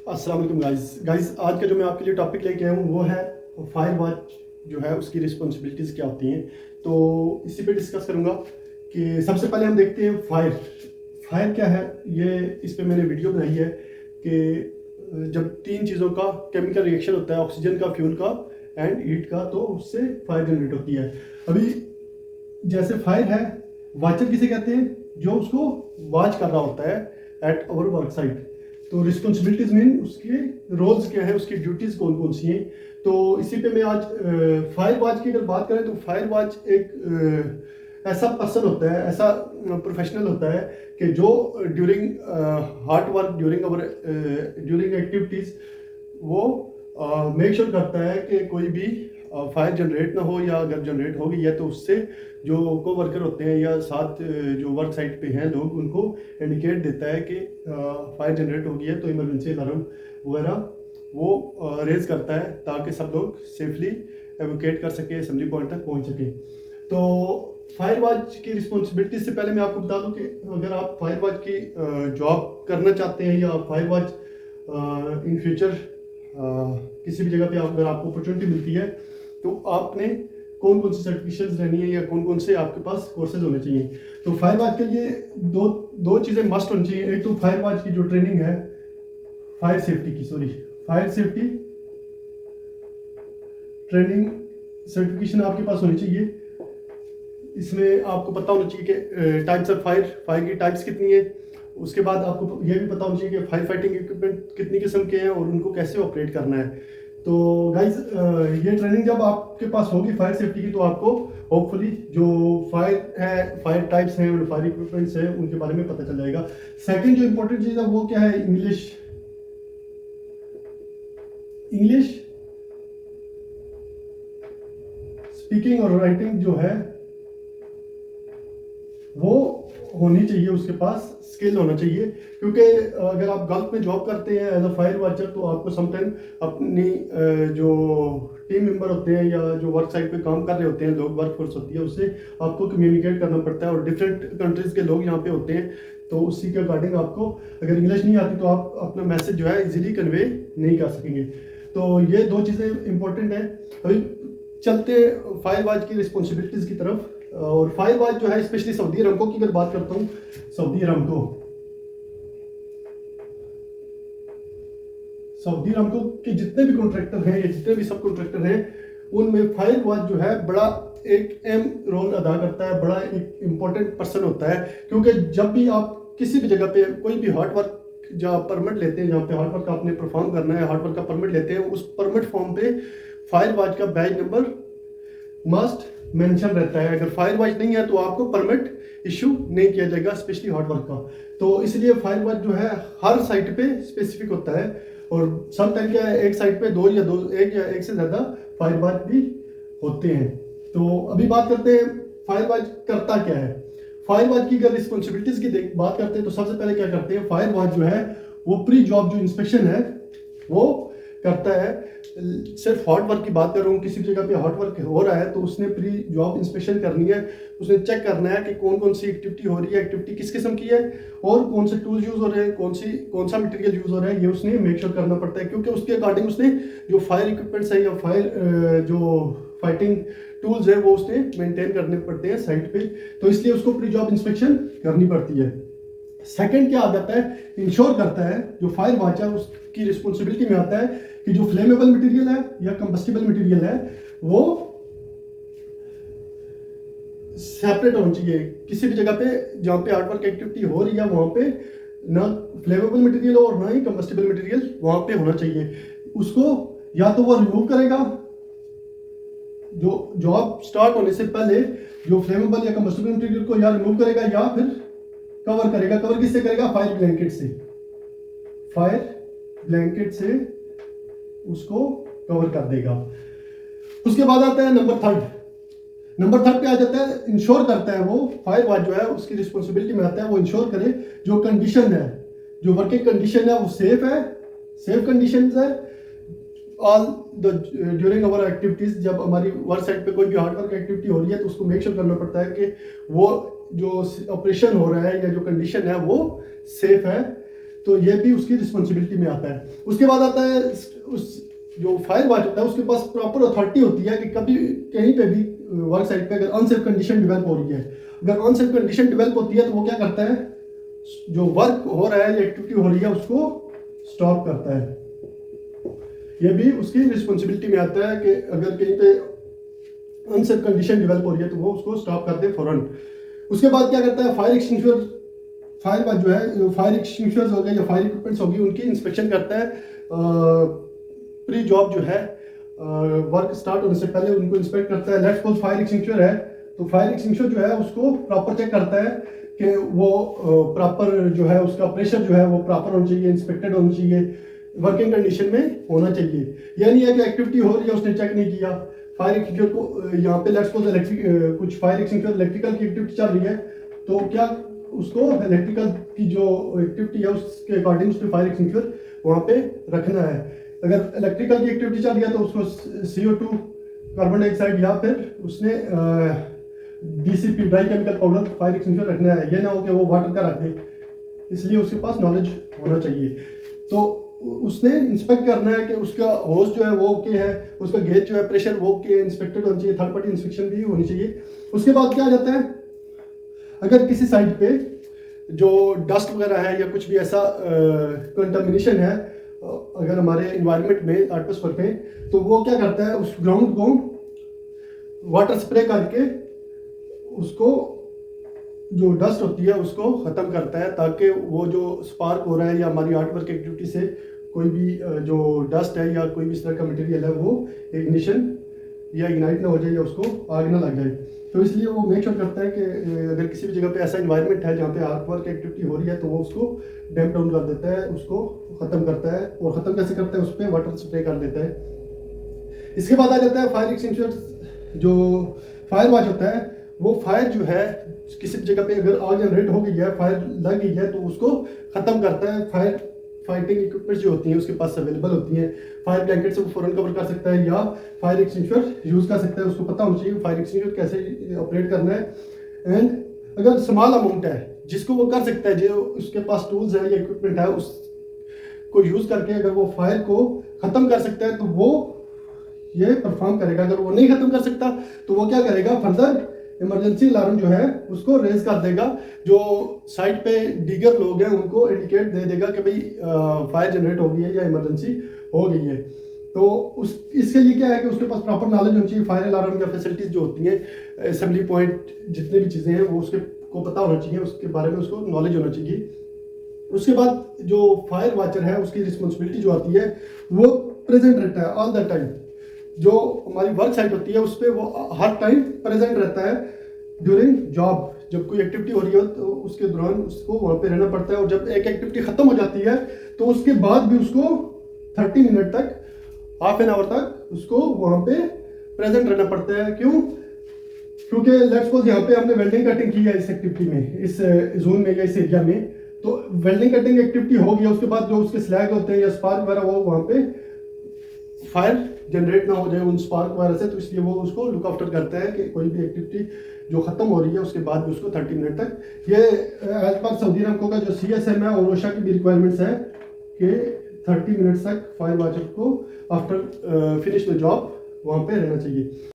अस्सलाम वालेकुम गाइस आज का जो मैं आपके लिए टॉपिक लेके आया हूँ वो है फायर वॉच जो है उसकी रिस्पॉन्सिबिलिटीज़ क्या होती हैं। तो इसी पे डिस्कस करूँगा कि सबसे पहले हम देखते हैं फायर क्या है। ये इस पे मैंने वीडियो बनाई है कि जब तीन चीज़ों का केमिकल रिएक्शन होता है, ऑक्सीजन का, फ्यूल का एंड हीट का, तो उससे फायर जनरेट होती है। अभी जैसे फायर है, वॉचर किसे कहते हैं? जो उसको वॉच कर रहा होता है एट आवर वर्क साइट। तो रिस्पॉन्सिबिलिटीज मीन उसके रोल्स क्या है, उसकी ड्यूटीज कौन कौन सी हैं। तो इसी पे मैं आज फायर वॉच की अगर बात करें तो फायर वॉच एक ऐसा पर्सन होता है, ऐसा प्रोफेशनल होता है कि जो during hard work, during activities वो मेक श्योर करता है कि कोई भी फायर जनरेट ना हो, या अगर जनरेट हो गई है तो उससे जो को वर्कर होते हैं या साथ जो वर्क साइट पे हैं लोग, उनको इंडिकेट देता है कि फायर जनरेट हो गई है, तो इमरजेंसी अलार्म वगैरह वो रेज करता है ताकि सब लोग सेफली एवोकेट कर सके, असेंबली पॉइंट तक पहुंच सके। तो फायर वॉच की रिस्पॉन्सिबिलिटी से पहले मैं आपको बता दूं कि अगर आप फायर वॉच की जॉब करना चाहते हैं या फायर वॉच इन फ्यूचर किसी भी जगह पे अगर आपको अपॉर्चुनिटी मिलती है तो आपने कौन कौन सी सर्टिफिकेशंस लेनी है या कौन कौन से आपके पास कोर्सेज होने चाहिए। तो फायर वॉच के लिए दो चीज़ें मस्ट होनी चाहिए। एक तो फायर वॉच की जो ट्रेनिंग है फायर सेफ्टी ट्रेनिंग सर्टिफिकेशन आपके पास होनी चाहिए। इसमें आपको पता होना चाहिए कि टाइप्स ऑफ फायर की टाइप्स कितनी है। उसके बाद आपको यह भी पता होना चाहिए कि फायर फाइटिंग इक्विपमेंट कितनी किस्म के हैं और उनको कैसे ऑपरेट करना है। तो गाइज ये ट्रेनिंग जब आपके पास होगी फायर सेफ्टी की, तो आपको होपफुली जो फायर टाइप्स हैं और फायर इक्विपमेंट्स हैं उनके बारे में पता चल जाएगा। सेकंड जो इंपॉर्टेंट चीज़ है वो क्या है? इंग्लिश स्पीकिंग और राइटिंग जो है वो होनी चाहिए, उसके पास स्किल होना चाहिए। क्योंकि अगर आप गल्फ में जॉब करते हैं एज अ फायर वॉचर, तो आपको समटाइम अपनी जो टीम मेंबर होते हैं या जो वर्क साइट पे काम कर रहे होते हैं लोग, वर्क फोर्स होती है, उससे आपको कम्युनिकेट करना पड़ता है और डिफरेंट कंट्रीज़ के लोग यहाँ पे होते हैं। तो उसी के अकॉर्डिंग आपको अगर इंग्लिश नहीं आती तो आप अपना मैसेज जो है इजीली कन्वे नहीं कर सकेंगे। तो ये दो चीज़ें इंपॉर्टेंट हैं। अभी चलते फायर वॉच की रिस्पॉन्सिबिलिटीज़ की तरफ। और फायर वॉच जो है स्पेशली सऊदी अरमको की अगर बात करता हूँ, सऊदी अरमको के जितने भी कॉन्ट्रैक्टर हैं या जितने भी सब कॉन्ट्रैक्टर हैं, उनमें फायर वॉच जो है बड़ा एक अहम रोल अदा करता है, बड़ा एक इम्पोर्टेंट पर्सन होता है। क्योंकि जब भी आप किसी भी जगह पे कोई भी हार्ड वर्क जहाँ परमिट लेते हैं, जहाँ पे हार्ड वर्क आपने परफॉर्म करना है, हार्ड वर्क का परमिट लेते हैं, उस परमिट फॉर्म पे फायर वॉच का बैच नंबर मस्ट मेंशन रहता है। अगर फायर वॉच नहीं है तो आपको परमिट इशू नहीं किया जाएगा, स्पेशली हार्ड वर्क का। तो इसलिए फायर वॉच जो है हर साइट पे स्पेसिफिक होता है। और सम टाइम क्या है, एक साइट पे एक से ज़्यादा फायर वॉच भी होते हैं। तो अभी बात करते हैं फायर वॉच करता क्या है। फायर वॉच की अगर रिस्पॉन्सिबिलिटीज़ की बात करते हैं तो सबसे पहले क्या करते हैं, फायर वॉच जो है वो प्री जॉब जो इंस्पेक्शन है वो करता है। सिर्फ हॉट वर्क की बात कर रहा हूँ, किसी भी जगह पे हॉट वर्क हो रहा है तो उसने प्री जॉब इंस्पेक्शन करनी है। उसने चेक करना है कि कौन कौन सी एक्टिविटी हो रही है, एक्टिविटी किस किस्म की है और कौन से टूल्स यूज़ हो रहे हैं, कौन सा मटेरियल यूज़ हो रहा है, ये उसने मेक श्योर करना पड़ता है। क्योंकि उसके अकॉर्डिंग उसने जो फायर इक्विपमेंट्स है या जो फाइटिंग टूल्स है वो उसने मेंटेन करने पड़ते हैं साइट पे। तो इसलिए उसको प्री जॉब इंस्पेक्शन करनी पड़ती है। सेकंड क्या आ जाता है, इंश्योर करता है, जो फायर वॉच है उसकी रिस्पॉन्सिबिलिटी में आता है कि जो फ्लेमेबल मटेरियल है या कंबस्टिबल मटेरियल है वो सेपरेट होना चाहिए। किसी भी जगह पे जहाँ पे हार्ड वर्क एक्टिविटी हो रही है वहाँ पे ना फ्लेमेबल मटेरियल हो और ना ही कंबस्टिबल मटेरियल वहाँ पे होना चाहिए। उसको या तो वो रिमूव करेगा, जो जॉब स्टार्ट होने से पहले जो फ्लेमेबल या कंबस्टिबल मटेरियल को या रिमूव करेगा या फिर कवर करेगा। कवर किससे करेगा? फायर ब्लैंकेट से उसको कवर कर देगा। उसके बाद आता है नंबर थर्ड पे आ जाता है, इंश्योर करता है वो फायर वॉच जो है उसकी रिस्पॉन्सिबिलिटी में आता है वो इंश्योर करे जो कंडीशन है, जो वर्किंग कंडीशन है वो सेफ कंडीशन है all the during our activities. जब हमारी वर्क साइट पे कोई भी हार्ड वर्क एक्टिविटी हो रही है तो उसको मेक श्योर करना पड़ता है कि वो जो ऑपरेशन हो रहा है या जो कंडीशन है वो सेफ है। तो ये भी उसकी रिस्पॉन्सिबिलिटी में आता है। उसके बाद आता है उस जो फायर वॉच होता है उसके पास प्रॉपर अथॉरिटी होती है कि कभी कहीं पे भी वर्क साइट पे अगर अनसेफ कंडीशन डेवलप हो रही है, अगर अनसेफ कंडीशन डेवलप होती है तो वो क्या करता है, जो वर्क हो रहा है या एक्टिविटी हो रही है उसको स्टॉप करता है। ये भी उसकी रिस्पॉन्सिबिलिटी में आता है कि अगर कहीं पे अनसेफ कंडीशन डेवलप हो रही है तो वो उसको स्टॉप कर दे फौरन। उसके बाद क्या करता है, फायर एक्सटिंग्विशर, फायर जो है फायर एक्सटिंग्विशर्स हो गए या फायर इक्विपमेंट्स होगी उनकी इंस्पेक्शन करता है। प्री जॉब जो है वर्क स्टार्ट होने से पहले उनको इंस्पेक्ट करता है। लेट्स सपोज फायर एक्सटिंग्विशर है तो फायर एक्सटिंग्विशर जो है उसको प्रॉपर चेक करता है कि वो प्रॉपर जो है उसका प्रेशर जो है वो प्रॉपर होना चाहिए, इंस्पेक्टेड होना चाहिए, वर्किंग कंडीशन में होना चाहिए। यह नहीं है कि एक्टिविटी हो रही है उसने चेक नहीं किया। फायर एक्सटिंग्विशर को यहाँ पे लेट्स सपोज कुछ फायर एक्सटिंग्विशर इलेक्ट्रिकल की एक्टिविटी चल रही है तो क्या उसको इलेक्ट्रिकल की जो एक्टिविटी है उसके अकॉर्डिंग उसने फायर एक्सटिंग्विशर वहाँ पे रखना है। अगर इलेक्ट्रिकल की एक्टिविटी चल रही है तो उसको CO2 कार्बन डाइऑक्साइड या फिर उसने DCP dry chemical powder fire extinguisher रखना है। ये ना हो कि वो वाटर का रख दे, इसलिए उसके पास नॉलेज होना चाहिए। तो उसने इंस्पेक्ट करना है कि उसका होस जो है वो ओके है, उसका गेज जो है प्रेशर वो ओके है, इंस्पेक्टेड होना चाहिए, थर्ड पार्टी इंस्पेक्शन भी होनी चाहिए। उसके बाद क्या आ जाता है, अगर किसी साइट पे जो डस्ट वगैरह है या कुछ भी ऐसा कंटामिनेशन है अगर हमारे इन्वायरमेंट में एटमॉस्फेयर में, तो वो क्या करता है उस ग्राउंड को वाटर स्प्रे करके उसको जो डस्ट होती है उसको ख़त्म करता है, ताकि वो जो स्पार्क हो रहा है या हमारी आर्ट वर्क एक्टिविटी से कोई भी जो डस्ट है या कोई भी इस तरह का मटेरियल है वो इग्निशन या इग्नाइट ना हो जाए या उसको आग ना लग जाए। तो इसलिए वो मेक श्योर करता है कि अगर किसी भी जगह पे ऐसा इन्वायरमेंट है जहाँ पे आर्ट वर्क एक्टिविटी हो रही है तो वो उसको डैम्प डाउन कर देता है, उसको ख़त्म करता है। और ख़त्म कैसे करता है, उस पर वाटर स्प्रे कर देता है। इसके बाद आ जाता है फायर एक्सटिंग्विशर। जो फायर वॉच होता है वो फायर जो है किसी भी जगह पे अगर आग जनरेट हो गई है, फायर लग गई है तो उसको ख़त्म करता है। फायर फाइटिंग इक्विपमेंट्स जो होती हैं उसके पास अवेलेबल होती हैं। फायर ब्लैंकेट से वो फ़ौरन कवर कर सकता है या फायर एक्सटिंग्विशर यूज़ कर सकता है। उसको पता होना चाहिए फायर एक्सटिंग्विशर कैसे ऑपरेट करना है। एंड अगर स्मॉल अमाउंट है जिसको वो कर सकता है, जो उसके पास टूल्स है या इक्विपमेंट है उसको यूज़ करके अगर वो फायर को ख़त्म कर सकता है तो वो ये परफॉर्म करेगा। अगर वो नहीं ख़त्म कर सकता तो वो क्या करेगा, फर्दर इमरजेंसी अलार्म जो है उसको रेज कर देगा। जो साइड पे डीगर लोग हैं उनको इंडिकेट दे देगा कि भाई फायर जनरेट हो गई है या इमरजेंसी हो गई है। तो इसके लिए क्या है कि उसके पास प्रॉपर नॉलेज होनी चाहिए। फायर अलार्म या फैसिलिटीज़ जो होती हैं, असेंबली पॉइंट, जितनी भी चीज़ें हैं वो उसके को पता होना चाहिए, उसके बारे में उसको नॉलेज होना चाहिए। उसके बाद जो फायर वॉचर है उसकी रिस्पॉन्सिबिलिटी जो आती है वो प्रेजेंट रहता है ऑल द टाइम। जो हमारी वर्क साइट होती है उस पर वो हर टाइम प्रेजेंट रहता है ड्यूरिंग जॉब। जब कोई एक्टिविटी हो रही हो तो उसके दौरान उसको वहाँ पे रहना पड़ता है। और जब एक एक्टिविटी ख़त्म हो जाती है तो उसके बाद भी उसको 30 मिनट तक, हाफ एन आवर तक उसको वहाँ पे प्रेजेंट रहना पड़ता है। क्यों? क्योंकि लेट्स सपोज यहाँ पे हमने वेल्डिंग कटिंग की है इस एक्टिविटी में, इस जोन में या इस एरिया में, तो वेल्डिंग कटिंग एक्टिविटी हो गया, उसके बाद जो उसके स्लैग होते हैं या स्पार्क वगैरह वो वहाँ पे फायर जनरेट ना हो जाए उन स्पार्क वगैरह से। तो इसलिए वो उसको लुक आफ्टर करता है कि कोई भी एक्टिविटी जो खत्म हो रही है उसके बाद भी उसको 30 मिनट तक, ये एज पर सऊदी अरमको का जो CSM है और ओशा की भी रिक्वायरमेंट्स है कि 30 मिनट्स तक फायर वॉचर को आफ्टर फिनिश द जॉब वहाँ पे रहना चाहिए।